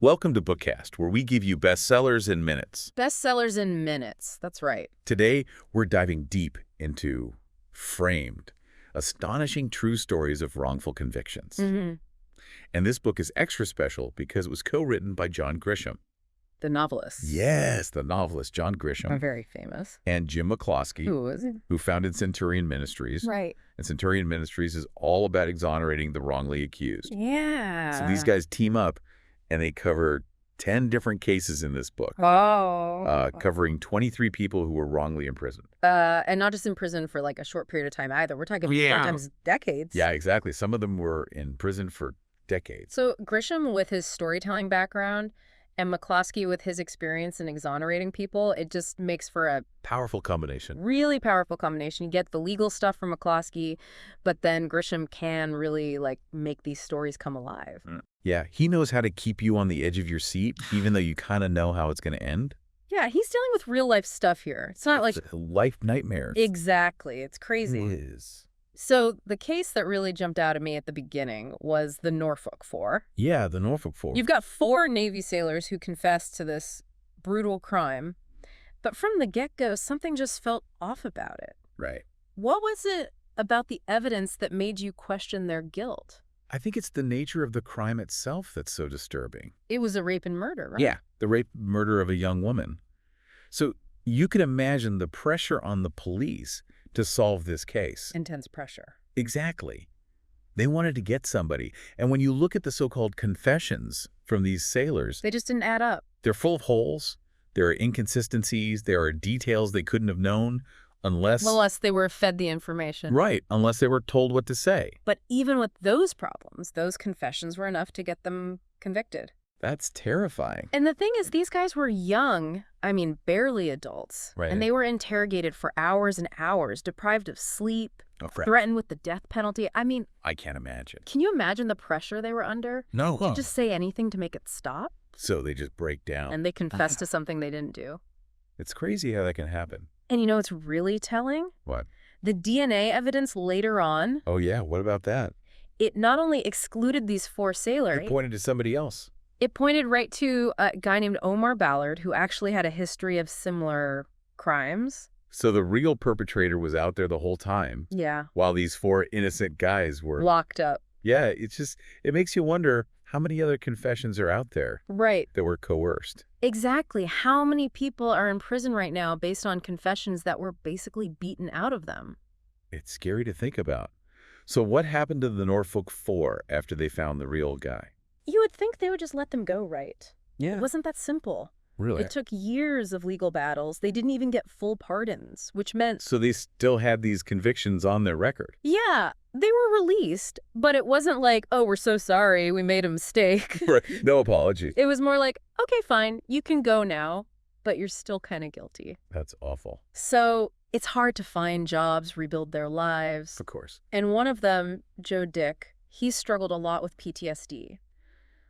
Welcome to Bookkast, where we give you bestsellers in minutes. Bestsellers in minutes. That's right. Today, we're diving deep into Framed, astonishing true stories of wrongful convictions. And this book is extra special because it was co-written by John Grisham. The novelist. Yes, the novelist John Grisham. Very famous. And Jim McCloskey, Who was he? who founded Centurion Ministries. Right. And Centurion Ministries is all about exonerating the wrongly accused. Yeah. So these guys team up, and they cover 10 different cases in this book. Oh. Covering 23 people who were wrongly imprisoned. And not just in prison for like a short period of time either. We're talking sometimes decades. Yeah, exactly. Some of them were in prison for decades. So Grisham, with his storytelling background, and McCloskey with his experience in exonerating people, it just makes for a Powerful combination. really powerful combination. You get the legal stuff from McCloskey, but then Grisham can really like make these stories come alive. Yeah, he knows how to keep you on the edge of your seat, even though you kind of know how it's going to end. Yeah, he's dealing with real life stuff here. It's not like It's life nightmares. exactly. It's crazy. It is. So the case that really jumped out at me at the beginning was the Norfolk Four. Yeah, the Norfolk Four. You've got 4 Navy sailors who confessed to this brutal crime, but from the get-go, something just felt off about it. Right. What was it about the evidence that made you question their guilt? I think it's the nature of the crime itself that's so disturbing. It was a rape and murder, right? Yeah, the rape murder of a young woman. So you can imagine the pressure on the police to solve this case. Intense pressure. Exactly. They wanted to get somebody. And when you look at the so-called confessions from these sailors, They just didn't add up. they're full of holes. There are inconsistencies. There are details they couldn't have known unless... Unless they were fed the information. Right, unless they were told what to say. But even with those problems, those confessions were enough to get them convicted. That's terrifying. And the thing is, these guys were young, I mean, barely adults. Right. And they were interrogated for hours and hours, deprived of sleep, Oh, crap. threatened with the death penalty. I mean, I can't imagine. can you imagine the pressure they were under? No. To just say anything to make it stop? So they just break down. And they confess to something they didn't do. It's crazy how that can happen. And you know what's really telling? What? The DNA evidence later on, Oh, yeah. What about that? it not only excluded these 4 sailors, It pointed to somebody else. it pointed right to a guy named Omar Ballard, who actually had a history of similar crimes. So the real perpetrator was out there the whole time, Yeah. while these 4 innocent guys were... Locked up. Yeah, it makes you wonder how many other confessions are out there Right. that were coerced. Exactly. How many people are in prison right now based on confessions that were basically beaten out of them? It's scary to think about. So what happened to the Norfolk Four after they found the real guy? You would think they would just let them go, right? Yeah. It wasn't that simple. Really? It took years of legal battles. They didn't even get full pardons, which meant... So they still had these convictions on their record? Yeah, they were released, but it wasn't like, oh, we're so sorry, we made a mistake. Right. No apology. It was more like, okay, fine, you can go now, but you're still kind of guilty. That's awful. So it's hard to find jobs, rebuild their lives. Of course. And one of them, Joe Dick, he struggled a lot with PTSD.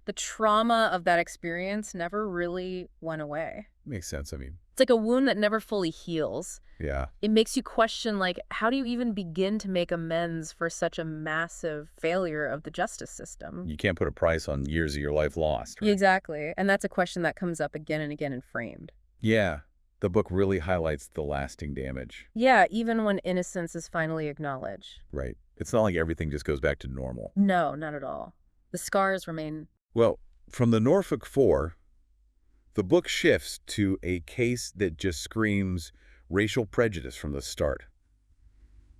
The trauma of that experience never really went away. Makes sense. I mean, It's like a wound that never fully heals. yeah. It makes you question, like, how do you even begin to make amends for such a massive failure of the justice system? You can't put a price on years of your life lost, right? Exactly. And that's a question that comes up again and again in Framed. Yeah. The book really highlights the lasting damage. Yeah, even when innocence is finally acknowledged. Right. It's not like everything just goes back to normal. No, not at all. The scars remain. Well, from the Norfolk Four, the book shifts to a case that just screams racial prejudice from the start.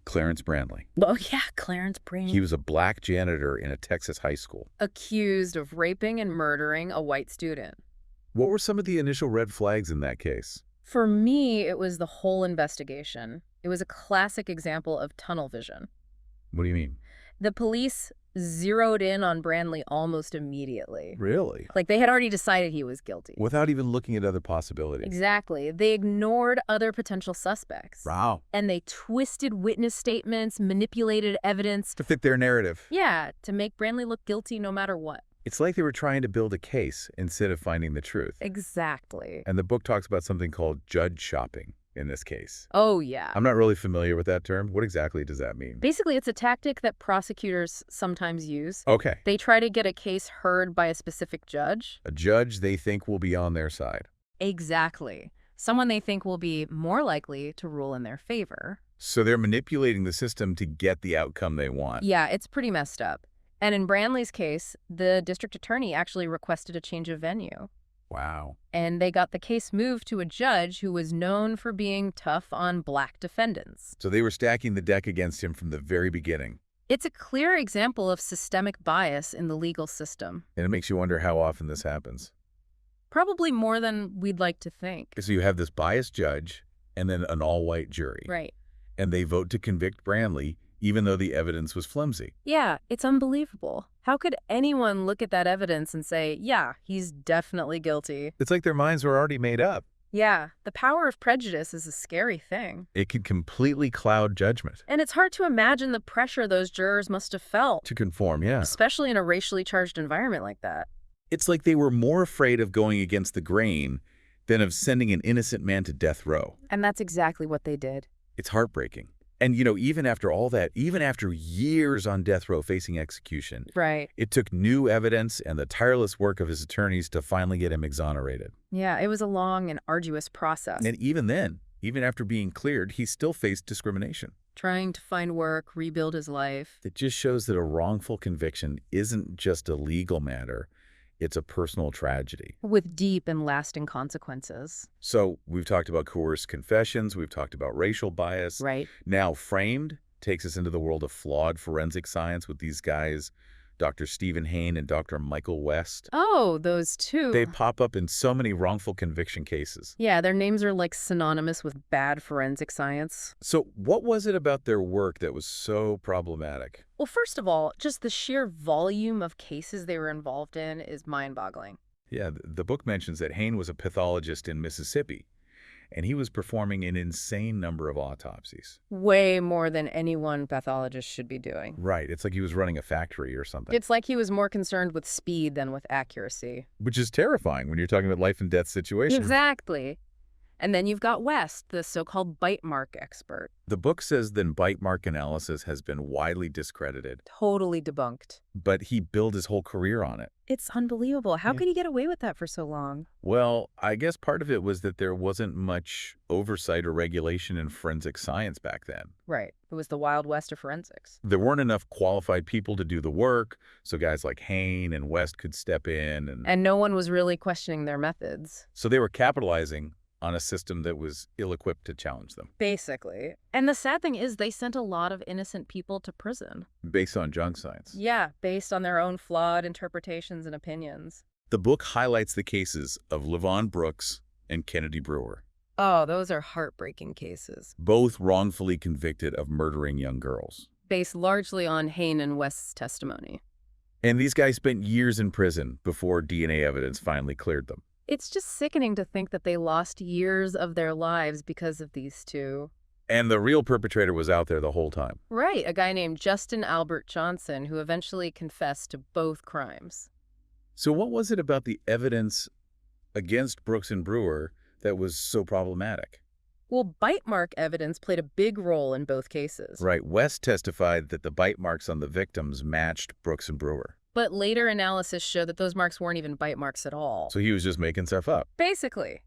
Clarence Brandley. Oh, yeah, Clarence Brandley. He was a black janitor in a Texas high school. Accused of raping and murdering a white student. What were some of the initial red flags in that case? For me, it was the whole investigation. It was a classic example of tunnel vision. What do you mean? The police zeroed in on Brandley almost immediately. Really? Like they had already decided he was guilty. Without even looking at other possibilities. Exactly. They ignored other potential suspects. Wow. And they twisted witness statements, manipulated evidence. To fit their narrative. Yeah, to make Brandley look guilty no matter what. It's like they were trying to build a case instead of finding the truth. Exactly. And the book talks about something called judge shopping. in this case. Oh, yeah. I'm not really familiar with that term. What exactly does that mean? Basically, it's a tactic that prosecutors sometimes use. Okay. They try to get a case heard by a specific judge. A judge they think will be on their side. Exactly. Someone they think will be more likely to rule in their favor. So they're manipulating the system to get the outcome they want. Yeah, it's pretty messed up. And in Branley's case, the district attorney actually requested a change of venue. Wow. And they got the case moved to a judge who was known for being tough on black defendants. So they were stacking the deck against him from the very beginning. It's a clear example of systemic bias in the legal system. And it makes you wonder how often this happens. Probably more than we'd like to think. So you have this biased judge and then an all-white jury. Right. And they vote to convict Branley, even though the evidence was flimsy. Yeah, it's unbelievable. How could anyone look at that evidence and say, yeah, he's definitely guilty? It's like their minds were already made up. Yeah, the power of prejudice is a scary thing. It could completely cloud judgment. And it's hard to imagine the pressure those jurors must have felt. To conform, yeah. Especially in a racially charged environment like that. It's like they were more afraid of going against the grain than of sending an innocent man to death row. And that's exactly what they did. It's heartbreaking. And, even after all that, even after years on death row facing execution, Right. it took new evidence and the tireless work of his attorneys to finally get him exonerated. Yeah, it was a long and arduous process. And even then, even after being cleared, he still faced discrimination. Trying to find work, rebuild his life. It just shows that a wrongful conviction isn't just a legal matter. It's a personal tragedy. With deep and lasting consequences. So we've talked about coerced confessions. We've talked about racial bias. Right. Now, Framed takes us into the world of flawed forensic science with these guys, Dr. Stephen Hain and Dr. Michael West. Oh, those two. They pop up in so many wrongful conviction cases. Yeah, their names are like synonymous with bad forensic science. So what was it about their work that was so problematic? Well, first of all, just the sheer volume of cases they were involved in is mind-boggling. Yeah, the book mentions that Hain was a pathologist in Mississippi, and he was performing an insane number of autopsies. Way more than any one pathologist should be doing. Right. It's like he was running a factory or something. It's like he was more concerned with speed than with accuracy. Which is terrifying when you're talking about life and death situations. Exactly. And then you've got West, the so-called bite mark expert. The book says that bite mark analysis has been widely discredited. Totally debunked. But he built his whole career on it. It's unbelievable. How could he get away with that for so long? Well, I guess part of it was that there wasn't much oversight or regulation in forensic science back then. Right. It was the Wild West of forensics. There weren't enough qualified people to do the work, so guys like Hain and West could step in. And no one was really questioning their methods. So they were capitalizing on a system that was ill-equipped to challenge them. Basically. And the sad thing is they sent a lot of innocent people to prison. Based on junk science. Yeah, based on their own flawed interpretations and opinions. The book highlights the cases of LaVon Brooks and Kennedy Brewer. Oh, those are heartbreaking cases. Both wrongfully convicted of murdering young girls. Based largely on Hain and West's testimony. And these guys spent years in prison before DNA evidence finally cleared them. It's just sickening to think that they lost years of their lives because of these two. And the real perpetrator was out there the whole time. Right, a guy named Justin Albert Johnson, who eventually confessed to both crimes. So what was it about the evidence against Brooks and Brewer that was so problematic? Well, bite mark evidence played a big role in both cases. Right. West testified that the bite marks on the victims matched Brooks and Brewer. But later analysis showed that those marks weren't even bite marks at all. So he was just making stuff up. Basically.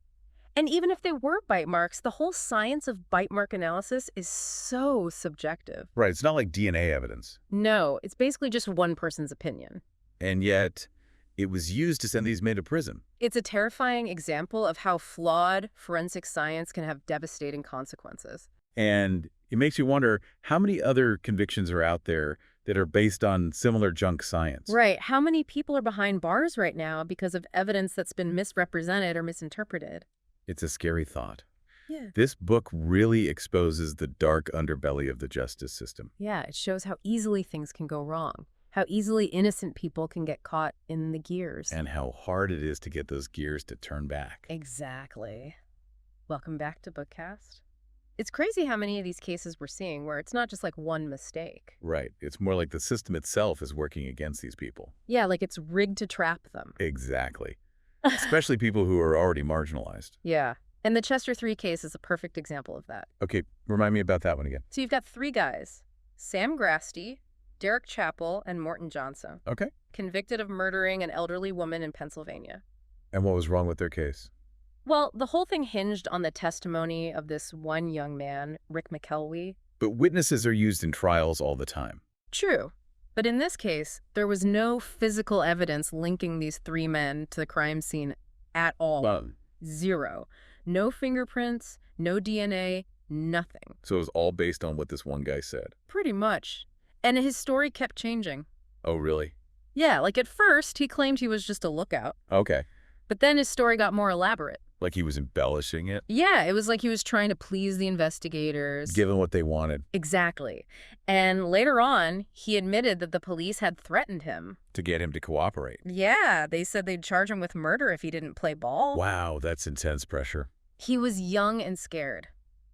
And even if they were bite marks, the whole science of bite mark analysis is so subjective. Right. It's not like DNA evidence. No, it's basically just one person's opinion. And yet, it was used to send these men to prison. It's a terrifying example of how flawed forensic science can have devastating consequences. And it makes you wonder how many other convictions are out there that are based on similar junk science. Right. How many people are behind bars right now because of evidence that's been misrepresented or misinterpreted? It's a scary thought. Yeah. This book really exposes the dark underbelly of the justice system. Yeah, it shows how easily things can go wrong, how easily innocent people can get caught in the gears. And how hard it is to get those gears to turn back. Exactly. Welcome back to Bookkast. It's crazy how many of these cases we're seeing where it's not just like one mistake. Right. It's more like the system itself is working against these people. Yeah, like it's rigged to trap them. Exactly. Especially people who are already marginalized. Yeah. And the Chester 3 case is a perfect example of that. Okay, remind me about that one again. So you've got 3 guys, Sam Grasty, Derek Chappell, and Morton Johnson, Okay. convicted of murdering an elderly woman in Pennsylvania. And what was wrong with their case? Well, the whole thing hinged on the testimony of this one young man, Rick McKelwey. But witnesses are used in trials all the time. True. But in this case, there was no physical evidence linking these 3 men to the crime scene at all. Well, 0. No fingerprints, no DNA, nothing. so it was all based on what this one guy said. Pretty much. And his story kept changing. Oh, really? Yeah, like at first, he claimed he was just a lookout. Okay. But then his story got more elaborate. Like he was embellishing it? Yeah, it was like he was trying to please the investigators. Give them what they wanted. Exactly. And later on, he admitted that the police had threatened him. To get him to cooperate. Yeah, they said they'd charge him with murder if he didn't play ball. Wow, that's intense pressure. He was young and scared,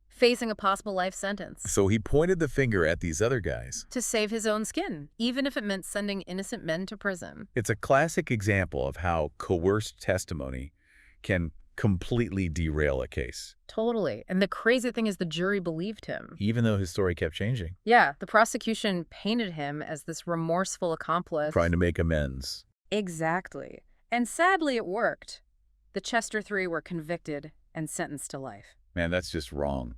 facing a possible life sentence. So he pointed the finger at these other guys. To save his own skin, even if it meant sending innocent men to prison. It's a classic example of how coerced testimony can completely derail a case, Totally. And the crazy thing is the jury believed him. even though his story kept changing. Yeah, the prosecution painted him as this remorseful accomplice. Trying to make amends. Exactly. And sadly, it worked. The Chester 3 were convicted and sentenced to life. Man, that's just wrong.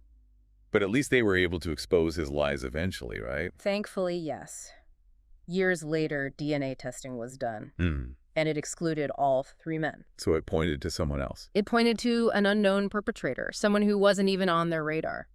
But at least they were able to expose his lies eventually, right? Thankfully, yes. Years later, DNA testing was done, and it excluded all 3 men. So it pointed to someone else. It pointed to an unknown perpetrator, someone who wasn't even on their radar.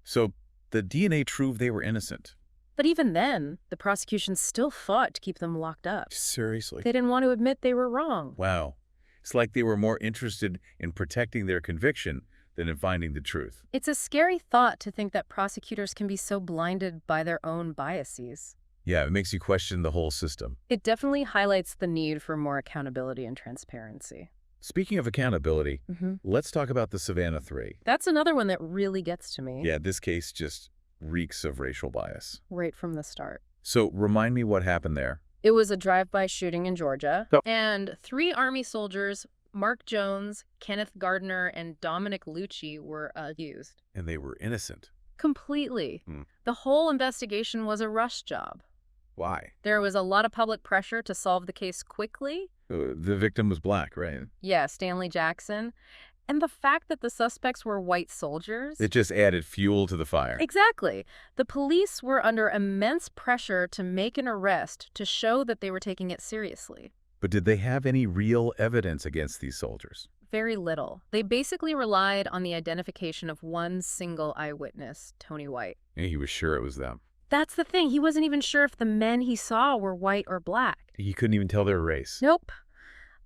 So the DNA proved they were innocent. But even then, the prosecution still fought to keep them locked up. Seriously? They didn't want to admit they were wrong. Wow. It's like they were more interested in protecting their conviction than in finding the truth. It's a scary thought to think that prosecutors can be so blinded by their own biases. Yeah, it makes you question the whole system. It definitely highlights the need for more accountability and transparency. Speaking of accountability, let's talk about the Savannah 3. That's another one that really gets to me. Yeah, this case just reeks of racial bias. Right from the start. So remind me what happened there. It was a drive-by shooting in Georgia, Oh. and 3 Army soldiers, Mark Jones, Kenneth Gardner, and Dominic Lucci, were accused. And they were innocent. Completely. The whole investigation was a rush job. Why? There was a lot of public pressure to solve the case quickly. The victim was black, right? Yeah, Stanley Jackson. And the fact that the suspects were white soldiers. It just added fuel to the fire. Exactly. The police were under immense pressure to make an arrest to show that they were taking it seriously. But did they have any real evidence against these soldiers? Very little. They basically relied on the identification of one single eyewitness, Tony White. And he was sure it was them. That's the thing. He wasn't even sure if the men he saw were white or black. He couldn't even tell their race. Nope.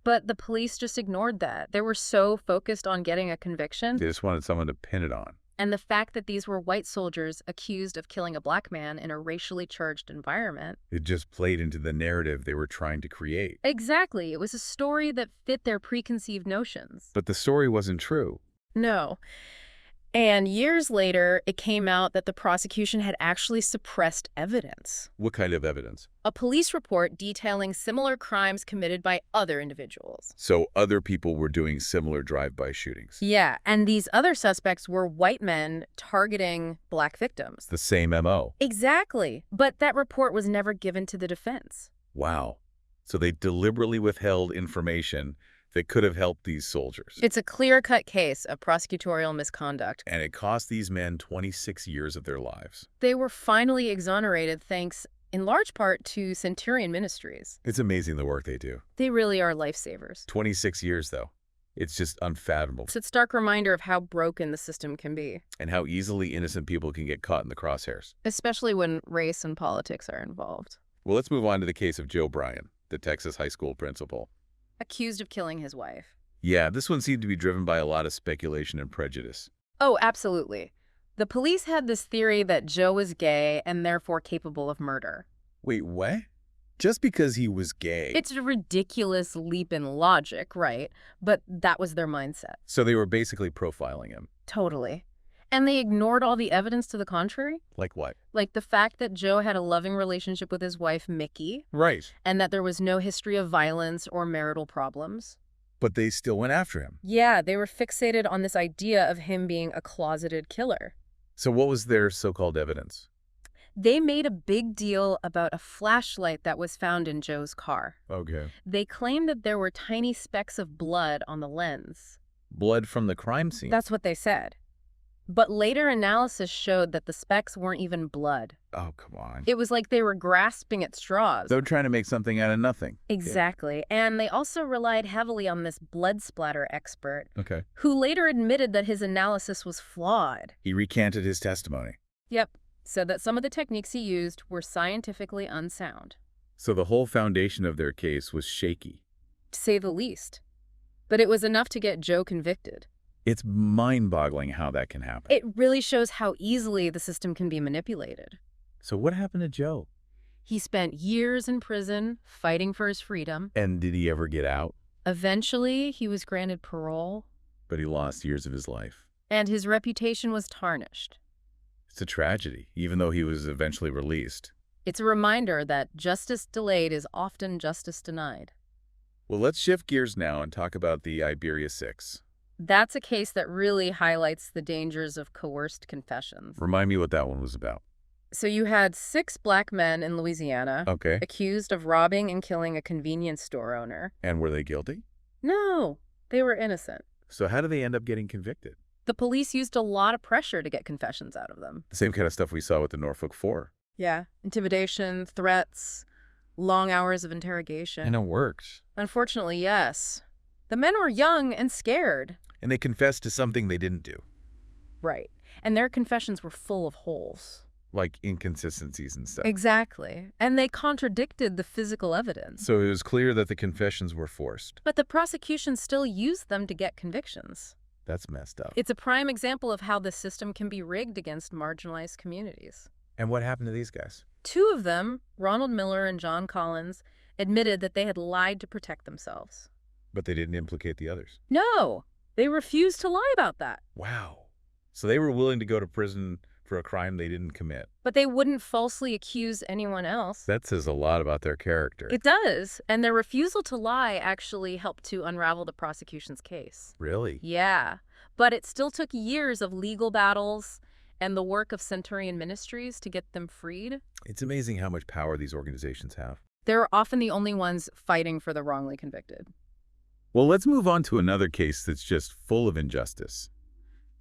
But the police just ignored that. They were so focused on getting a conviction. They just wanted someone to pin it on. And the fact that these were white soldiers accused of killing a black man in a racially charged environment. It just played into the narrative they were trying to create. Exactly. It was a story that fit their preconceived notions. But the story wasn't true. No. And years later, it came out that the prosecution had actually suppressed evidence. What kind of evidence? A police report detailing similar crimes committed by other individuals. So other people were doing similar drive-by shootings. Yeah, and these other suspects were white men targeting black victims. The same MO. Exactly. But that report was never given to the defense. Wow. So they deliberately withheld information that could have helped these soldiers. It's a clear-cut case of prosecutorial misconduct. And it cost these men 26 years of their lives. They were finally exonerated thanks, in large part, to Centurion Ministries. It's amazing the work they do. They really are lifesavers. 26 years, though. It's just unfathomable. It's a stark reminder of how broken the system can be. And how easily innocent people can get caught in the crosshairs. Especially when race and politics are involved. Well, let's move on to the case of Joe Bryan, the Texas high school principal. Accused of killing his wife. Yeah, this one seemed to be driven by a lot of speculation and prejudice. Oh, absolutely. The police had this theory that Joe was gay and therefore capable of murder. Wait, what? Just because he was gay? It's a ridiculous leap in logic, right? But that was their mindset. So they were basically profiling him. Totally. And they ignored all the evidence to the contrary. Like what? Like the fact that Joe had a loving relationship with his wife, Mickey, Right. and that there was no history of violence or marital problems. But they still went after him. Yeah, they were fixated on this idea of him being a closeted killer. So what was their so-called evidence? They made a big deal about a flashlight that was found in Joe's car. Okay. They claimed that there were tiny specks of blood on the lens. Blood from the crime scene. That's what they said. But later analysis showed that the specks weren't even blood. Oh, come on. It was like they were grasping at straws. They're trying to make something out of nothing. Exactly. And they also relied heavily on this blood splatter expert, Okay. who later admitted that his analysis was flawed. He recanted his testimony. Yep. Said that some of the techniques he used were scientifically unsound. So the whole foundation of their case was shaky. To say the least. But it was enough to get Joe convicted. It's mind-boggling how that can happen. It really shows how easily the system can be manipulated. So what happened to Joe? He spent years in prison fighting for his freedom. And did he ever get out? Eventually, he was granted parole. But he lost years of his life. And his reputation was tarnished. It's a tragedy, even though he was eventually released. It's a reminder that justice delayed is often justice denied. Well, let's shift gears now and talk about the Iberia 6. That's a case that really highlights the dangers of coerced confessions. Remind me what that one was about. So you had 6 black men in Louisiana Okay. accused of robbing and killing a convenience store owner. And were they guilty? No, they were innocent. So how did they end up getting convicted? The police used a lot of pressure to get confessions out of them. The same kind of stuff we saw with the Norfolk 4. Yeah, intimidation, threats, long hours of interrogation. And it worked. Unfortunately, yes. The men were young and scared. And they confessed to something they didn't do. Right. And their confessions were full of holes. Like inconsistencies and stuff. Exactly. And they contradicted the physical evidence. So it was clear that the confessions were forced. But the prosecution still used them to get convictions. That's messed up. It's a prime example of how the system can be rigged against marginalized communities. And what happened to these guys? 2 of them, Ronald Miller and John Collins, admitted that they had lied to protect themselves. But they didn't implicate the others. No, they refused to lie about that. Wow. So they were willing to go to prison for a crime they didn't commit. But they wouldn't falsely accuse anyone else. That says a lot about their character. It does. And their refusal to lie actually helped to unravel the prosecution's case. Really? Yeah. But it still took years of legal battles and the work of Centurion Ministries to get them freed. It's amazing how much power these organizations have. They're often the only ones fighting for the wrongly convicted. Well, let's move on to another case that's just full of injustice.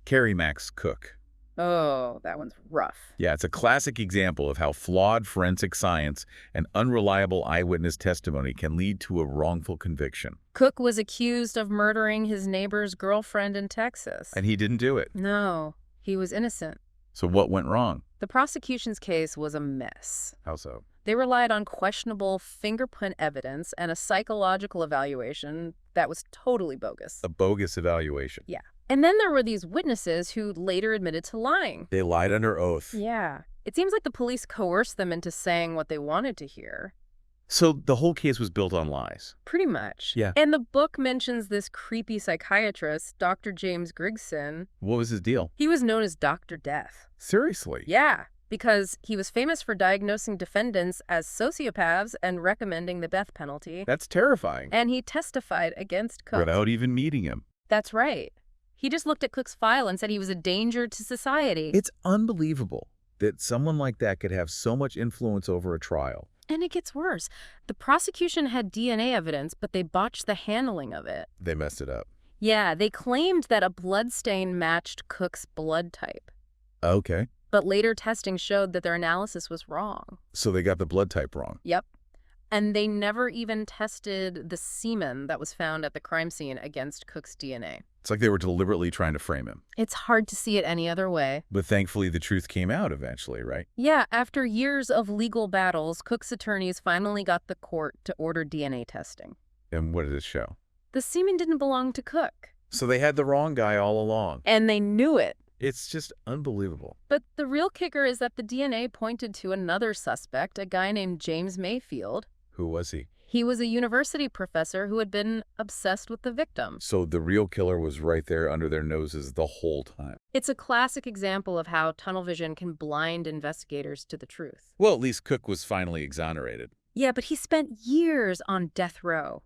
Carrie Max Cook. Oh, that one's rough. Yeah, it's a classic example of how flawed forensic science and unreliable eyewitness testimony can lead to a wrongful conviction. Cook was accused of murdering his neighbor's girlfriend in Texas. And he didn't do it. No, he was innocent. So what went wrong? The prosecution's case was a mess. How so? They relied on questionable fingerprint evidence and a psychological evaluation that was totally bogus. A bogus evaluation. Yeah. And then there were these witnesses who later admitted to lying. They lied under oath. Yeah. It seems like the police coerced them into saying what they wanted to hear. So the whole case was built on lies. Pretty much. Yeah. And the book mentions this creepy psychiatrist, Dr. James Grisham. What was his deal? He was known as Dr. Death. Seriously? Yeah, because he was famous for diagnosing defendants as sociopaths and recommending the death penalty. That's terrifying. And he testified against Cook. Without even meeting him. That's right. He just looked at Cook's file and said he was a danger to society. It's unbelievable that someone like that could have so much influence over a trial. And it gets worse. The prosecution had DNA evidence, but they botched the handling of it. They messed it up. Yeah, they claimed that a blood stain matched Cook's blood type. Okay. But later testing showed that their analysis was wrong. So they got the blood type wrong. Yep. And they never even tested the semen that was found at the crime scene against Cook's DNA. It's like they were deliberately trying to frame him. It's hard to see it any other way. But thankfully, the truth came out eventually, right? Yeah, after years of legal battles, Cook's attorneys finally got the court to order DNA testing. And what did it show? The semen didn't belong to Cook. So they had the wrong guy all along. And they knew it. It's just unbelievable. But the real kicker is that the DNA pointed to another suspect, a guy named James Mayfield. Who was he? He was a university professor who had been obsessed with the victim. So the real killer was right there under their noses the whole time. It's a classic example of how tunnel vision can blind investigators to the truth. Well, at least Cook was finally exonerated. Yeah, but he spent years on death row.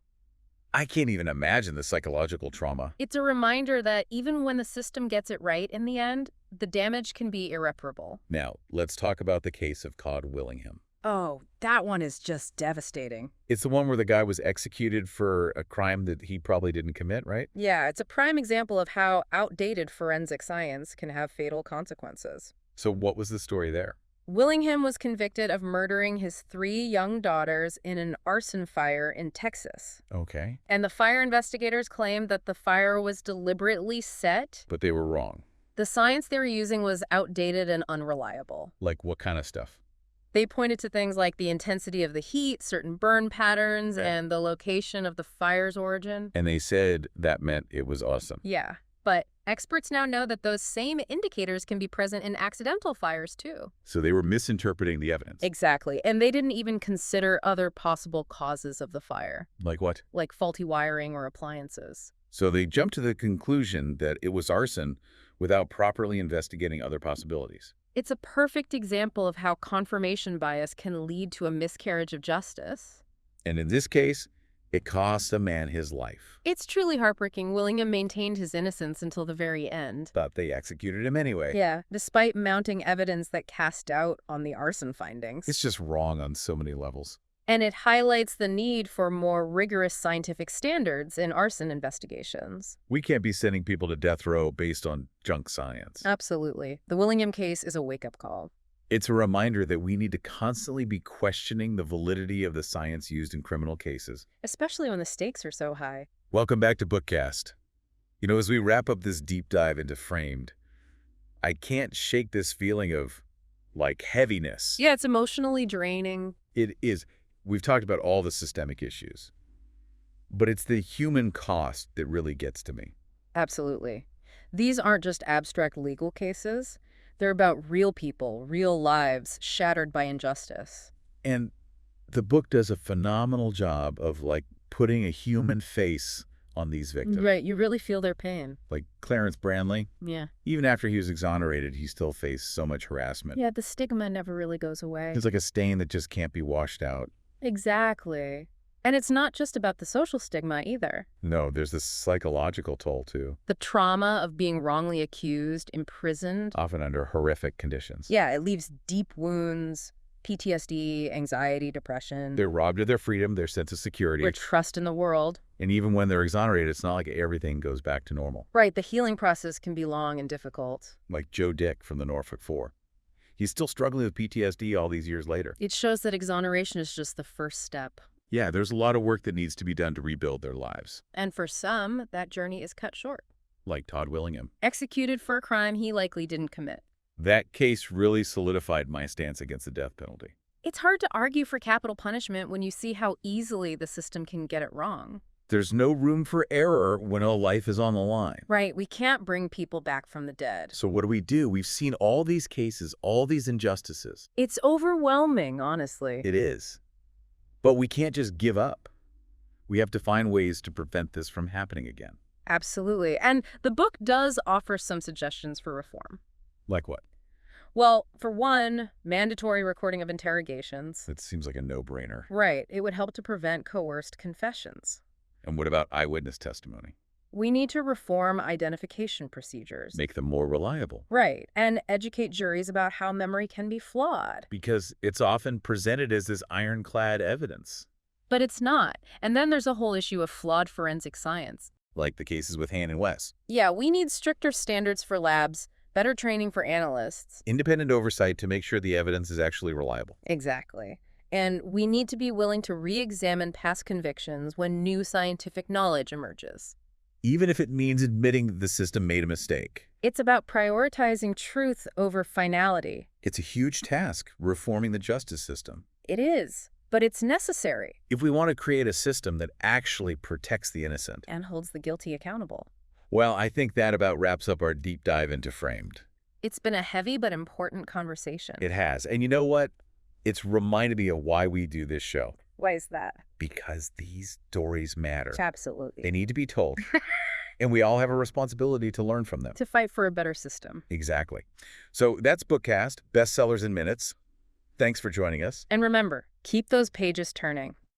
I can't even imagine the psychological trauma. It's a reminder that even when the system gets it right in the end, the damage can be irreparable. Now, let's talk about the case of Todd Willingham. Oh, that one is just devastating. It's the one where the guy was executed for a crime that he probably didn't commit, right? Yeah, it's a prime example of how outdated forensic science can have fatal consequences. So what was the story there? Willingham was convicted of murdering his 3 young daughters in an arson fire in Texas. Okay. And the fire investigators claimed that the fire was deliberately set. But they were wrong. The science they were using was outdated and unreliable. Like what kind of stuff? They pointed to things like the intensity of the heat, certain burn patterns, Okay. and the location of the fire's origin. And they said that meant it was awesome. Yeah, but experts now know that those same indicators can be present in accidental fires, too. So they were misinterpreting the evidence. Exactly, and they didn't even consider other possible causes of the fire, Like what? like faulty wiring or appliances. So they jumped to the conclusion that it was arson without properly investigating other possibilities. It's a perfect example of how confirmation bias can lead to a miscarriage of justice. And in this case, it cost a man his life. It's truly heartbreaking. Willingham maintained his innocence until the very end. But they executed him anyway. Yeah, despite mounting evidence that cast doubt on the arson findings. It's just wrong on so many levels. And it highlights the need for more rigorous scientific standards in arson investigations. We can't be sending people to death row based on junk science. Absolutely. The Willingham case is a wake-up call. It's a reminder that we need to constantly be questioning the validity of the science used in criminal cases. Especially when the stakes are so high. Welcome back to Bookkast. You know, as we wrap up this deep dive into Framed, I can't shake this feeling of, like, heaviness. Yeah, it's emotionally draining. It is. We've talked about all the systemic issues, but it's the human cost that really gets to me. Absolutely. These aren't just abstract legal cases. They're about real people, real lives shattered by injustice. And the book does a phenomenal job of, like, putting a human face on these victims. Right, you really feel their pain. Like Clarence Branley, Yeah. even after he was exonerated, he still faced so much harassment. Yeah, the stigma never really goes away. It's like a stain that just can't be washed out. Exactly. And it's not just about the social stigma either. No, there's this psychological toll, too, The trauma of being wrongly accused, imprisoned. often under horrific conditions. Yeah, it leaves deep wounds, PTSD, anxiety, depression. They're robbed of their freedom, their sense of security. Their trust in the world. And even when they're exonerated, it's not like everything goes back to normal. Right, the healing process can be long and difficult. Like Joe Dick from the Norfolk Four. He's still struggling with PTSD all these years later. It shows that exoneration is just the first step. Yeah, there's a lot of work that needs to be done to rebuild their lives. And for some, that journey is cut short. Like Todd Willingham. Executed for a crime he likely didn't commit. That case really solidified my stance against the death penalty. It's hard to argue for capital punishment when you see how easily the system can get it wrong. There's no room for error when a life is on the line. Right, we can't bring people back from the dead. So what do? We've seen all these cases, all these injustices. It's overwhelming, honestly. It is. But we can't just give up. We have to find ways to prevent this from happening again. Absolutely. And the book does offer some suggestions for reform. Like what? Well, for one, mandatory recording of interrogations. That seems like a no-brainer. Right, it would help to prevent coerced confessions. And what about eyewitness testimony? We need to reform identification procedures. Make them more reliable. Right, and educate juries about how memory can be flawed. Because it's often presented as this ironclad evidence. But it's not. And then there's a whole issue of flawed forensic science. Like the cases with Han and Wes. Yeah, we need stricter standards for labs, better training for analysts. Independent oversight to make sure the evidence is actually reliable. Exactly. And we need to be willing to re-examine past convictions when new scientific knowledge emerges. Even if it means admitting the system made a mistake. It's about prioritizing truth over finality. It's a huge task, reforming the justice system. It is, but it's necessary. If we want to create a system that actually protects the innocent. And holds the guilty accountable. Well, I think that about wraps up our deep dive into Framed. It's been a heavy but important conversation. It has. And you know what? It's reminded me of why we do this show. Why is that? Because these stories matter. Absolutely. They need to be told. And we all have a responsibility to learn from them. To fight for a better system. Exactly. So that's Bookkast, Bestsellers in Minutes. Thanks for joining us. And remember, keep those pages turning.